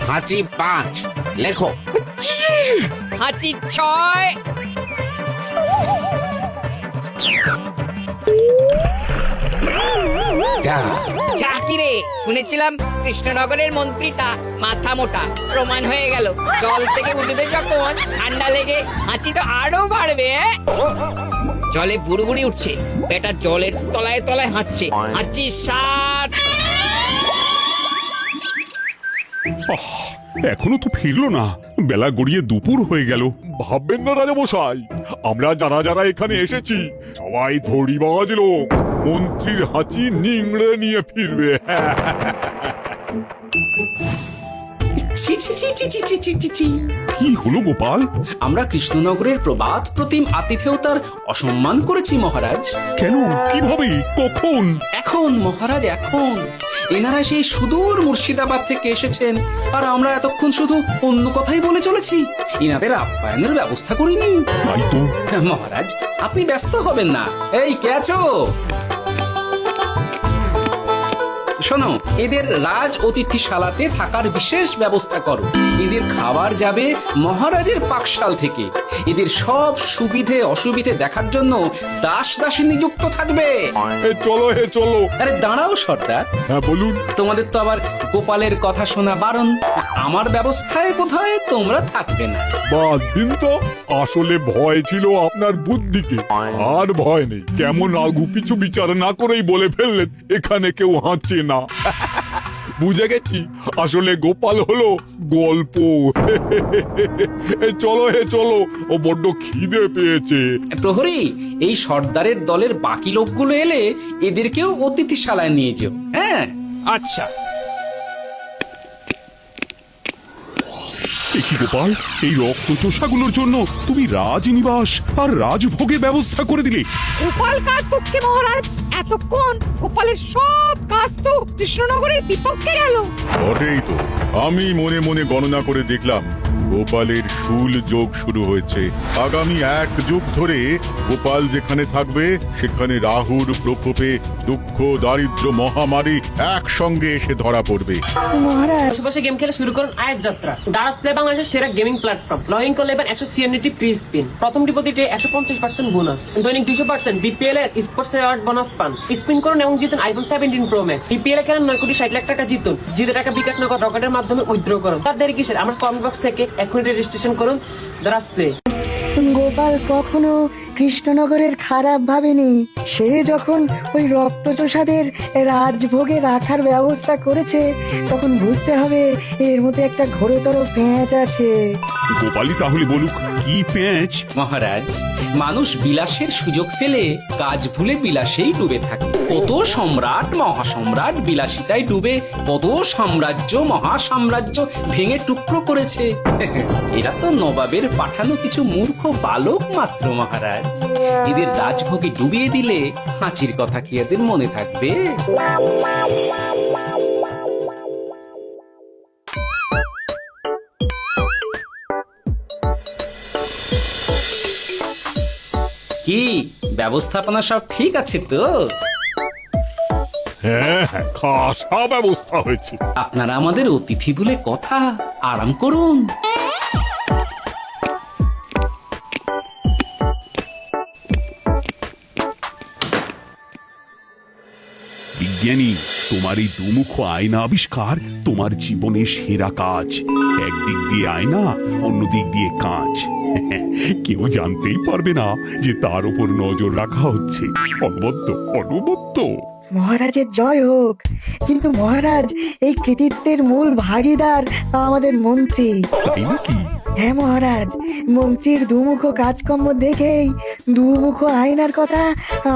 হাঁচি 5, লেখো। হাঁচি 6। যা। চাকিরে শুনেছিলাম কৃষ্ণনগরের মন্ত্রীটা মাথা মোটা, প্রমাণ হয়ে গেল। জল থেকে উঠবে যখন ঠান্ডা লেগে হাঁচি তো আরো বাড়বে। জলে বুড়ি উঠছে, বেটা জলের তলায় তলায় হাঁচছে। হাঁচি 7। এখনো তো ফিরলো না, বেলা গড়িয়ে দুপুর হয়ে গেল। ভাববেন না রাজামশাই, আমরা যারা যারা এখানে এসেছি সবাই ধড়িবাজ লোক, মন্ত্রীর হাঁচি নিংড়ে নিয়ে ফিরবে। ছি ছি ছি ছি ছি ছি ছি ছি ছি। কি হলো গোপাল? আমরা কৃষ্ণনগরের প্রবাদ প্রতিম আতিথেয়তার অসম্মান করেছি মহারাজ। কেন? কিভাবে? কখন? এখন মহারাজ, এখন এনারা সেই সুদূর মুর্শিদাবাদ থেকে এসেছেন, আর আমরা এতক্ষণ শুধু অন্য কথাই বলে চলেছি, এনাদের আপ্যায়নের ব্যবস্থা করিনি। তাই তো। মহারাজ আপনি ব্যস্ত হবেন না। এই কে আছো? শোনো, এদের রাজ অতিথিশালাতে থাকার বিশেষ ব্যবস্থা করো। এদের খাবার যাবে মহারাজের পাকশাল থেকে। এদের সব সুবিধে অসুবিধে দেখার জন্য দাস দাসী নিযুক্ত থাকবে। চলো হে চলো। আরে দাঁড়াও সর্দার, হ্যাঁ বলুন। তোমাদের তো আবার গোপালের কথা শোনা বারণ। আমার ব্যবস্থায় বোধহয় তোমরা থাকবে না। বাদ দিন তো, আসলে ভয় ছিল আপনার বুদ্ধিকে, আর ভয় নেই। কেমন আগু পিছু বিচার না করেই বলে ফেললেন এখানে কেউ হাঁচে না। বুঝে গেছি, আসলে গোপাল হলো গল্প। চলো হে চলো, ও বড্ড খিদে পেয়েছে। প্রহরী, এই সর্দারের দলের বাকি লোকগুলো এলে এদেরকেও অতিথিশালায় নিয়ে যেও। হ্যাঁ আচ্ছা। এ কি গোপাল, এই রক্তচোষাগুলোর জন্য তুমি রাজনিবাস আর রাজভোগের ব্যবস্থা করে দিলে? গোপাল কার পক্ষে মহারাজ? এতক্ষণ গোপালের সব কাজ তো কৃষ্ণনগরের বিপক্ষে গেল। বটেই তো, আমি মনে মনে গণনা করে দেখলাম গোপালের শুল যোগ শুরু হয়েছে। আগামী 1 যুগ ধরে গোপাল যেখানে থাকবে সেখানে রাহুর প্রকোপে দুঃখ দারিদ্র মহামারী একসঙ্গে এসে ধরা পড়বে। বসে বসে গেম খেলে শুরু করুন আয়ের যাত্রা। দারাজ প্লে বাংলাদেশের সেরা গেমিং প্ল্যাটফর্ম। লগ ইন করলে এবার 100 CNT ফ্রি স্পিন, প্রথম ডিপোজিটে 150% বোনাস, দৈনিক 200% বিপিএল এর স্পোর্টস অ্যাওয়ার্ড বোনাস পান। স্পিন করুন এবং জিতুন আইফোন 17 প্রো ম্যাক্স। বিপিএল এ খেলেন 9,60,00,000 টাকা জিতুন। জিতে টাকা বিকাশ নগদ রকেটের মাধ্যমে উইথড্র করুন। তার দেরি কিসের? আমার কমেন্ট বক্স থেকে এখন রেজিস্ট্রেশন করুন দারাজ প্লে। গোপাল কখনো কৃষ্ণনগরের খারাপ ভাবেনি। সে যখন ওই রক্তচোষাদের রাজভোগে রাখার ব্যবস্থা করেছে, তখন বুঝতে হবে এর মধ্যে একটা ঘোরতর পেঁচ আছে। গোপালই তাহলে বলুক, কি পেঁচ? মহারাজ, মানুষ বিলাসের সুযোগ পেলে কাজ ভুলে বিলাসেই ডুবে থাকে। কত সম্রাট মহাসম্রাট বিলাসিতায় ডুবে কত সাম্রাজ্য মহাসাম্রাজ্য ভেঙে টুকরো করেছে। এরা তো নবাবের পাঠানো কিছু মূর্খ বালক মাত্র মহারাজ। এদের রাজভোগে ডুবিয়ে দিলে হাঁচির কথা কি এদের মনে থাকবে? কি ব্যবস্থাপনা সব ঠিক আছে তো? হ্যাঁ হ্যাঁ, খাসা ব্যবস্থা হয়েছে। আপনারা আমাদের অতিথি বলে কথা, আরাম করুন। বিজ্ঞানী, তোমার এই দুমুখ আয়না আবিষ্কার তোমার জীবনের সেরা কাজ। একদিক দিয়ে আয়না, অন্য দিক দিয়ে কাঁচ। কেউ জানতেই পারবে না যে তার উপর নজর রাখা হচ্ছে। অনবদ্য অনবদ্য। মহারাজের জয় হোক। কিন্তু মহারাজ, এই কৃতিত্বের মূল ভাগীদার আমাদের মন্ত্রী। তাই নাকি? হ্যাঁ মহারাজ, মন্ত্রীর দুমুখ কাজকর্ম দেখেই দুমুখ আয়নার কথা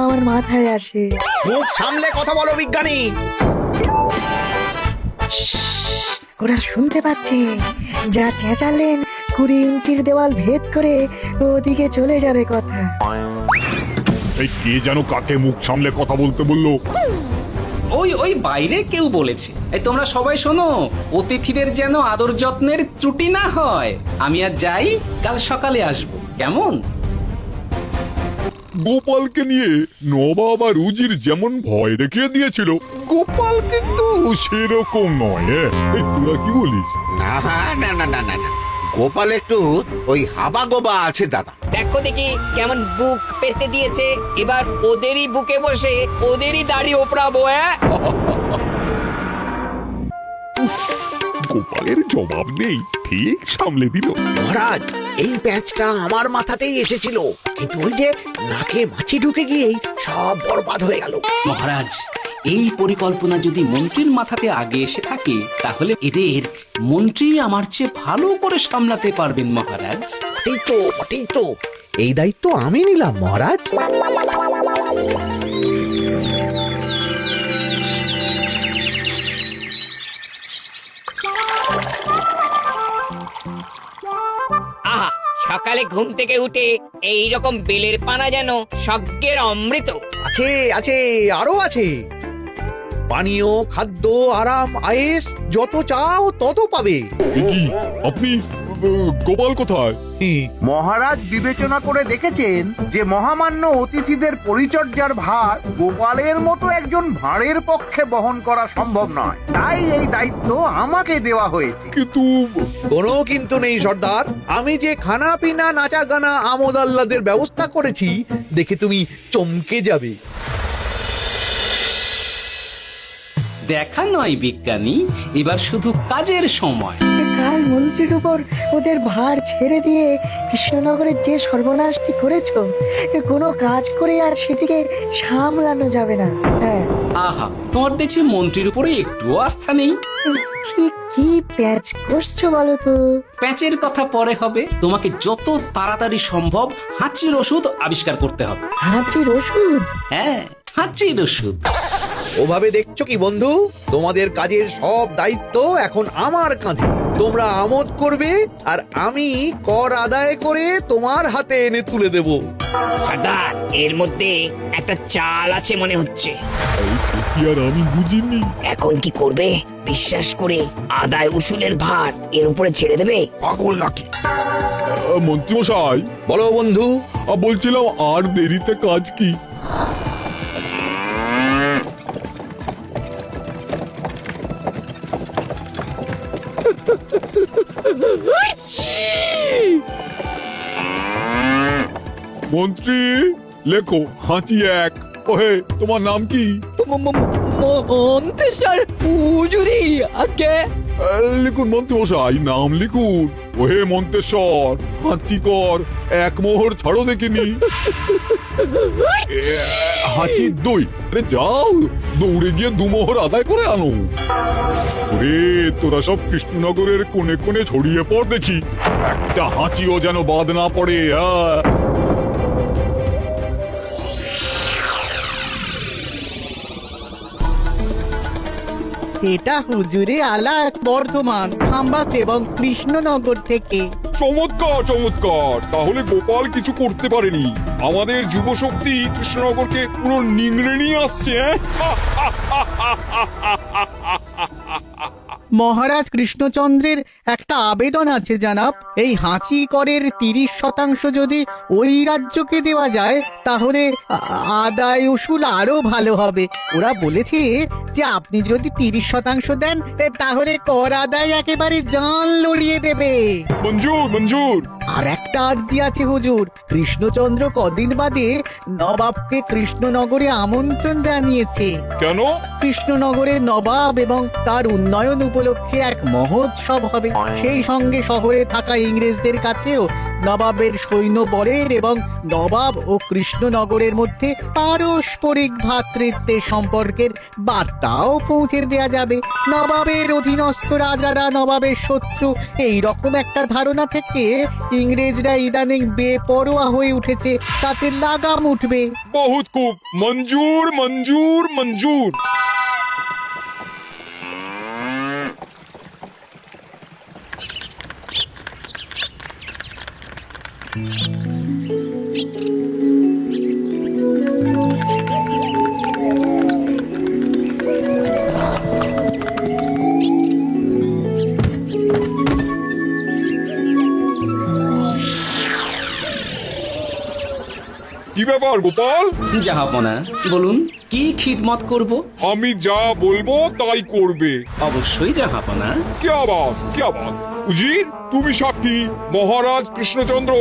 আমার মাথায় আসে। মুখ সামলে কথা বলো বিজ্ঞানী। ওরা শুনতে পাচ্ছে। যা চেঁচালেন 20 ইঞ্চির দেওয়াল ভেদ করে ওদিকে চলে যাবে কথা। এই কে যেন কাকে মুখ সামলে কথা বলতে বললো? ওই ওই বাইরে কেউ বলেছে। এই তোমরা সবাই শোনো, অতিথিদের যেন আদর যত্নের ত্রুটি না হয়। আমি আর যাই, কাল সকালে আসবো, কেমন? গোপালকে নিয়ে নবাব আর উজির যেমন ভয় দেখিয়ে দিয়েছিল, গোপাল কিন্তু সেরকম নয়। এই তোরা কি বলিস? না না না না না না, গোপাল একটু ওই হাবা গোবা আছে দাদা। দেখো দেখি কেমন বুক পেতে দিয়েছে, এবার ওদেরই বুকে বসে ওদেরই দাড়ি ওপরাবো। গোপালের জবাব নেই, ঠিক সামলে দিল। মহারাজ, এই প্যাঁচটা আমার মাথাতেই এসেছিল, কিন্তু ওই যে নাকে মাছি ঢুকে গিয়েই সব বরবাদ হয়ে গেল। মহারাজ, এই পরিকল্পনা যদি মন্ত্রীর মাথাতে আগে এসে থাকে তাহলে এদের মন্ত্রী আমার চেয়ে ভালো করে সামলাতে পারবেন মহারাজ। বটেই তো, এই দায়িত্ব আমি নিলাম মহারাজ। আহা, সকালে ঘুম থেকে উঠে এই রকম বেলের পানা যেন স্বর্গের অমৃত। আছে আছে, আরো আছে। পানীয়, খাদ্য, আরাম, আয়েস যত চাও তত পাবে। এ কি, আপনি গোপাল কোথায়? মহারাজ বিবেচনা করে দেখেছেন যে মহামান্য অতিথিদের পরিচর্যার ভার গোপালের মতো একজন ভাঁড়ের পক্ষে বহন করা সম্ভব নয়, তাই এই দায়িত্ব আমাকে দেওয়া হয়েছে। কিন্তু কোনো কিন্তু নেই সর্দার, আমি যে খানা পিনা নাচা গানা আমোদ আহ্লাদের ব্যবস্থা করেছি দেখে তুমি চমকে যাবে। দেখা নয় বিজ্ঞানী, এবার শুধু কাজের সময়। কাল মন্ত্রীর উপর ওদের ভার ছেড়ে দিয়ে কৃষ্ণনগরের যে সর্বনাশটি করেছো, কোনো কাজ করে আর সেটিকে সামলানো যাবে না। হ্যাঁ, আহা, তোমার দেখছি মন্ত্রীর উপরে একটুও আস্থা নেই। ঠিক কি প্যাচ করছো বলো তো? প্যাচের কথা পরে হবে, তোমাকে যত তাড়াতাড়ি সম্ভব হাঁচির ওষুধ আবিষ্কার করতে হবে। হাঁচির ওষুধ? হ্যাঁ, হাঁচির ওষুধ। ওভাবে দেখছো কি বন্ধু, তোমাদের কাজের সব দায়িত্ব এখন আমার কাঁধে। তোমরা আমোদ করবে আর আমি কর আদায় করে তোমার হাতে এনে তুলে দেব। সর্দার, এর মধ্যে একটা চাল আছে মনে হচ্ছে। কি আর আমি বুঝিনি। এখন কি করবে? বিশ্বাস করে আদায় উসুলের ভার এর উপরে ছেড়ে দেবে? পাগল নাকি? মন্ত্রী মশাই, বলো বন্ধু। বলছিলাম আর দেরিতে কাজ কি? মন্ত্রী, লেখো হাঁচি এক। ওহে, তোমার নাম কি? মন্ত্রেশ্বর হুজুরি আগে। লিখুন মন্ত্রী মশাই, নাম লিখুন। ওহে মন্তেশ্বর, হাঁচি কর, এক মোহর ছাড়ো দেখিনি। হাঁচি দুই। আরে যাও, দৌড়ে গিয়ে দুমোহর আদায় করে আনো। ওরে, তোরা সব কৃষ্ণনগরের কোণে কোণে ছড়িয়ে পড় দেখি, একটা হাঁচিও যেন বাদ না পড়ে। এটা হুজুরে আলা বর্ধমান, খাম্বাস এবং কৃষ্ণনগর থেকে। চমৎকার চমৎকার, তাহলে গোপাল কিছু করতে পারেনি, আমাদের যুব শক্তি কৃষ্ণনগরকে পুরো নিংড়ে নিয়ে আসছে। মহারাজ কৃষ্ণচন্দ্রের একটা আবেদন আছে জানাব। এই হাঁচি করের 30% যদি ওই রাজ্যকে দেওয়া যায় তাহলে আদায় উসুল আরো ভালো হবে। ওরা বলেছে যে আপনি যদি 30% দেন তাহলে কর আদায় একেবারে জান লড়িয়ে দেবে। মঞ্জুর মঞ্জুর। আর একটা আর্জি আছে হুজুর, কৃষ্ণচন্দ্র কদিন বাদে নবাবকে কৃষ্ণনগরে আমন্ত্রণ জানিয়েছে। কেন? কৃষ্ণনগরে নবাব এবং তার উন্নয়ন উপলক্ষে এক মহোৎসব হবে। সেই সঙ্গে শহরে থাকা ইংরেজদের কাছেও নবাবের সৈন্য বলের এবং নবাব ও কৃষ্ণনগরের মধ্যে পারস্পরিক ভ্রাতৃত্বের সম্পর্কের বার্তাও পৌঁছে দেয়া যাবে। নবাবের অধীনস্থ রাজারা নবাবের শত্রু, এই রকম একটা ধারণা থেকে ইংরেজরা ইদানিং বেপরোয়া হয়ে উঠেছে, তাতে লাগাম উঠবে। বহুত খুব, মঞ্জুর মঞ্জুর মঞ্জুর। কি ব্যাপার গোপাল? জাহাপনা বলুন কি খিদমত করব? আমি যা বলবো তাই করবে। অবশ্যই জাহাপনা। কি আবার উজির, তুমি সাক্ষী, মহারাজ কৃষ্ণচন্দ্র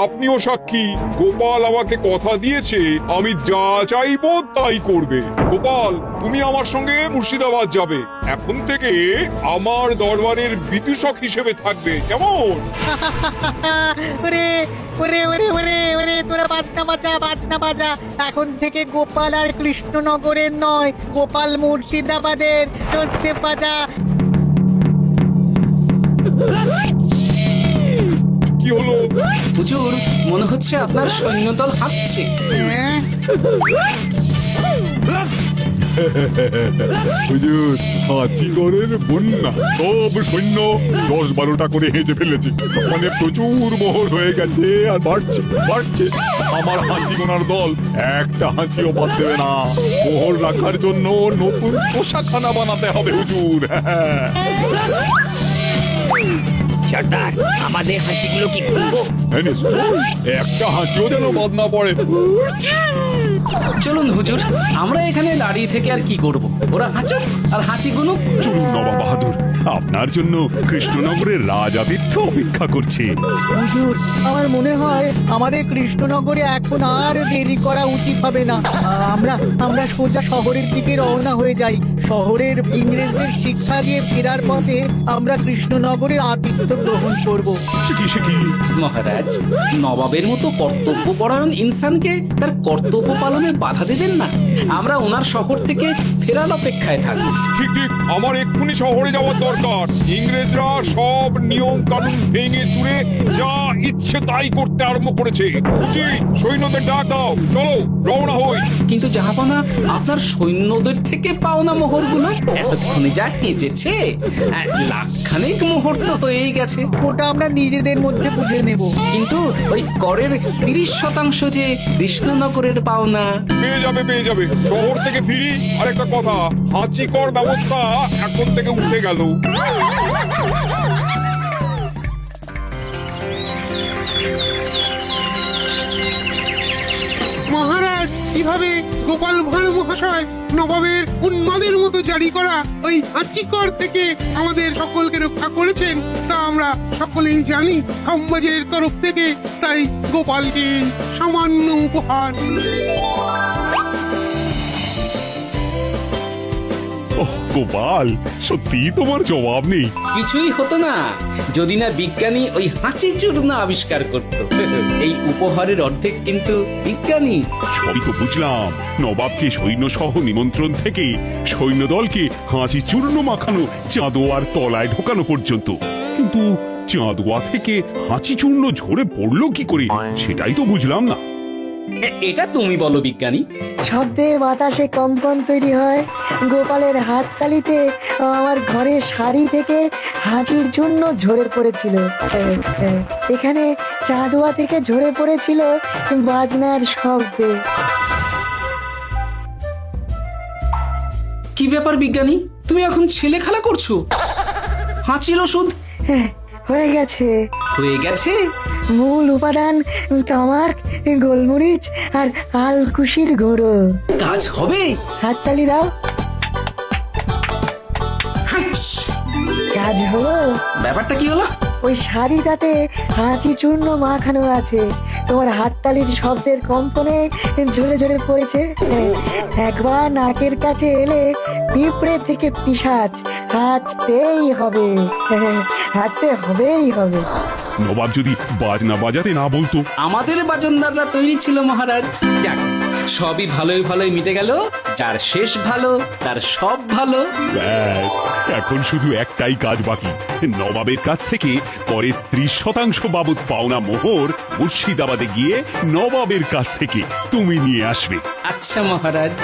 আপনিও সাক্ষী। গোপাল আমাকে কথা দিয়েছে আমি যা চাইবো তাই করবে। গোপাল, তুমি আমার সঙ্গে মুর্শিদাবাদ যাবে। এখন থেকে আমার দরবারের বিদূষক হিসেবে থাকবে, কেমন? ওরে ওরে ওরে ওরে ওরে তোরা বাজনা বাজা। এখন থেকে গোপাল আর কৃষ্ণনগরের নয়, গোপাল মুর্শিদাবাদের। চলছে বাজা। কি হলো? হুজুর, মনে হচ্ছে আপনার সৈন্যদল হাঁটছে। হুজুর, হাঁচিগড়ের বন্যা সব সৈন্য 10-12টা করে হেঁচে ফেলেছে। মানে প্রচুর মোহর হয়ে গেছে আর বাড়ছে। আমার হাঁচিগোনার দল একটা হাঁচিও বাদ দেবে না। মোহর রাখার জন্য নতুন পোশাকখানা বানাতে হবে হুজুর। সর্দার, আমাদের হাঁচিগুলো কি খুলবো? হ্যাঁ, নিশ্চয়। একটা হাঁচিও যেন বাদ না পড়ে। চলুন হুজুর, আমরা এখানে দাঁড়িয়ে থেকে আর কি করব? ওরা হাঁচুক আর হাঁচি গুনুক। চলুন নবাব বাহাদুর, আপনার জন্য কৃষ্ণনগরের রাজাদিত্য অপেক্ষা করছে। হুজুর, আমার মনে হয় আমাদের কৃষ্ণনগরে এখন আর দেরি করা উচিত হবে না। আমরা সোজা শহরের দিকে রওনা হয়ে যাই। শহরের ইংরেজদের শিক্ষা দিয়ে ফেরার পথে আমরা কৃষ্ণনগরের আতিথ্য গ্রহণ করব। সে কি মহারাজ, নবাবের মতো কর্তব্যপরায়ণ ইনসানকে তার কর্তব্য পালনে বাধা দেবেন না। আমরা ওনার শহর থেকে ফেরার অপেক্ষায় থাকবো। ঠিক, আমার এক্ষুনি শহরে যাওয়ার দরকার। ইংরেজরা সব নিয়ম কানুন ভেঙে চুরে যা ইচ্ছে তাই করতে আরম্ভ করেছে। উচিত সৈন্যদের ডাক দাও, চলো রওনা হই। কিন্তু জাহাপনা, আপনার সৈন্যদের থেকে পাওনা মোহরগুলো এতক্ষণে যা হেঁচেছে, লাখখানেক মোহর তো হয়েই গেছে। ওটা আমরা নিজেদের মধ্যে বুঝে নেব। কিন্তু ওই করের 30% যে কৃষ্ণনগরের পাওনা। পেয়ে যাবে। শহর থেকে ফিরি আর একটা কথা, হাঁচিকর ব্যবস্থা এখন থেকে উঠে গেল। মহারাজ, কিভাবে গোপাল ভাঁড় মহাশয় নবাবের উন্মাদের মতো জারি করা ওই হাঁচিকর থেকে আমাদের সকলকে রক্ষা করেছেন তা আমরা সকলেই জানি। সমাজের তরফ থেকে তাই গোপালকে সামান্য উপহার। ওহ গোপাল, সত্যি তোমার জবাব নেই। কিছুই হতো না যদি না বিজ্ঞানী ওই হাঁচি চূর্ণ আবিষ্কার করত। এই উপহারের অর্ধেক কিন্তু বিজ্ঞানী। সবই তো বুঝলাম, নবাবকে সৈন্য সহ নিমন্ত্রণ থেকে সৈন্যদলকে হাঁচি চূর্ণ মাখানো চাঁদোয়ার তলায় ঢোকানো পর্যন্ত। কিন্তু চাঁদোয়া থেকে হাঁচি চূর্ণ ঝরে পড়লো কি করে, সেটাই তো বুঝলাম না। এটা তুমি বলো বিজ্ঞানী। শব্দে বাতাসে কম্পন তৈরি হয়। গোপালের হাততালিতে আমার ঘরের শাড়ি থেকে হাঁচির জন্য ঝরে পড়েছিল। এখানে চাঁদোয়া থেকে ঝরে পড়েছিল বাজনার শব্দে। কি ব্যাপার বিজ্ঞানী, তুমি এখন ছেলে খেলা করছো? হাঁচির ওষুধ হয়ে গেছে। মূল উপাদান তামাক, গোলমরিচ আর আলকুশির গুঁড়ো। কাজ হবে? হাততালি দাও। কাজ হলো। ব্যাপারটা কি হলো? ওই শাড়িটাতে হাঁচি চূর্ণ মাখানো আছে। তোমার হাততালির শব্দের কম্পনে ঝরে ঝরে পড়েছে। একবার নাকের কাছে এলে পিঁপড়ে থেকে পিশাচ হাঁচতেই হবে। নবাব যদি বাজনা বাজাতে না বলতো। আমাদের বাজনদাররা তৈরি ছিল মহারাজ। যাক, সবই ভালোই মিটে গেল। যার শেষ ভালো তার সব ভালো। ব্যাস, এখন শুধু একটাই কাজ বাকি। নবাবের কাছ থেকে করের 30% বাবদ পাওনা মোহর মুর্শিদাবাদে গিয়ে নবাবের কাছ থেকে তুমি নিয়ে আসবে। আচ্ছা মহারাজ।